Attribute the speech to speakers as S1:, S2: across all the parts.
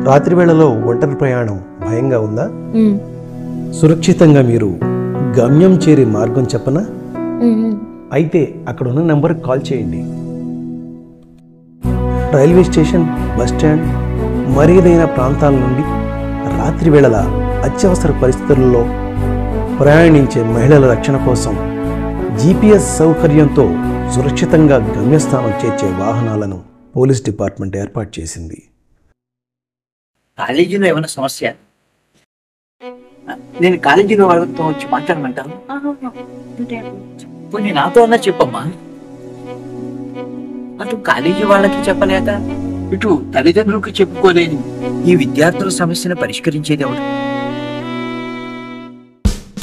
S1: రాత్రి వేళలో ఒంటరి ప్రయాణం భయంగా ఉందా? సురక్షితంగా మీరు గమ్యం చేరే మార్గం చెప్పనా? అయితే అక్కడ ఉన్న నెంబర్కి కాల్ చేయండి. రైల్వే స్టేషన్, బస్ స్టాండ్, మరేదైన ప్రాంతాల నుండి రాత్రి వేళల అత్యవసర పరిస్థితుల్లో ప్రయాణించే మహిళల రక్షణ కోసం GPS సౌకర్యంతో సురక్షితంగా గమ్యస్థానం చేర్చే వాహనాలను పోలీస్ డిపార్ట్మెంట్ ఏర్పాటు చేసింది.
S2: కాలేజీలో ఏమైనా సమస్య? నేను కాలేజీలో వాళ్ళతో వచ్చి మాట్లాడమంటాను. కొన్ని నాతో అన్నా చెప్పమ్మా. అటు కాలేజీ వాళ్ళకి చెప్పలేక ఇటు తల్లిదండ్రులకు చెప్పుకోలేని ఈ విద్యార్థుల సమస్యను పరిష్కరించేది ఎవరు?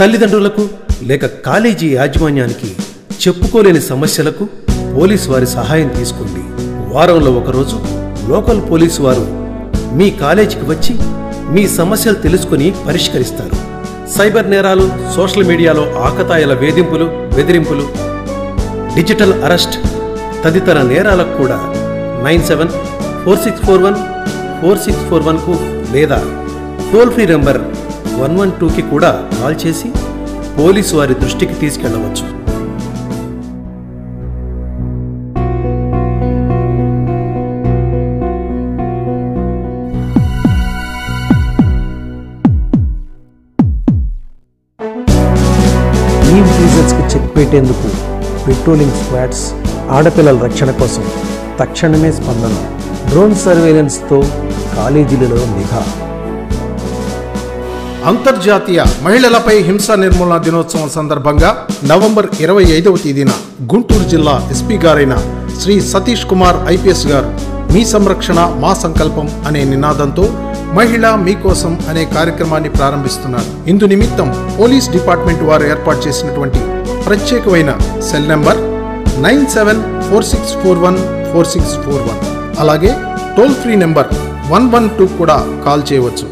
S1: తల్లిదండ్రులకు లేక కాలేజీ యాజమాన్యానికి చెప్పుకోలేని సమస్యలకు పోలీసు వారి సహాయం తీసుకోండి. వారంలో ఒకరోజు లోకల్ పోలీసు వారు మీ కాలేజీకి వచ్చి మీ సమస్యలు తెలుసుకుని పరిష్కరిస్తారు. సైబర్ నేరాలు, సోషల్ మీడియాలో ఆకతాయిల వేధింపులు, బెదిరింపులు, డిజిటల్ అరెస్ట్ తదితర నేరాలకు కూడా 9746414641కు లేదా టోల్ ఫ్రీ నెంబర్ 112కి కూడా కాల్ చేసి పోలీసు వారి దృష్టికి తీసుకెళ్లవచ్చు. లీవ్ రీజన్స్కి చెక్ పెట్టేందుకు పెట్రోలింగ్ స్క్వాడ్స్, ఆడపిల్లల రక్షణ కోసం తక్షణమే స్పందన, డ్రోన్ సర్వేలెన్స్తో కాలేజీలలో నిఘా.
S3: అంతర్జాతీయ మహిళలపై హింసా నిర్మూలన దినోత్సవం సందర్భంగా నవంబర్ 25వ తేదీన గుంటూరు జిల్లా ఎస్పీ గారైన శ్రీ సతీష్ కుమార్ IPS గారు మీ సంరక్షణ మా సంకల్పం అనే నినాదంతో మహిళ మీకోసం అనే కార్యక్రమాన్ని ప్రారంభిస్తున్నారు. ఇందు నిమిత్తం పోలీస్ డిపార్ట్మెంట్ వారు ఏర్పాటు చేసినటువంటి ప్రత్యేకమైన సెల్ నెంబర్ 9746414641 అలాగే టోల్ ఫ్రీ నెంబర్ 112 కూడా కాల్ చేయవచ్చు.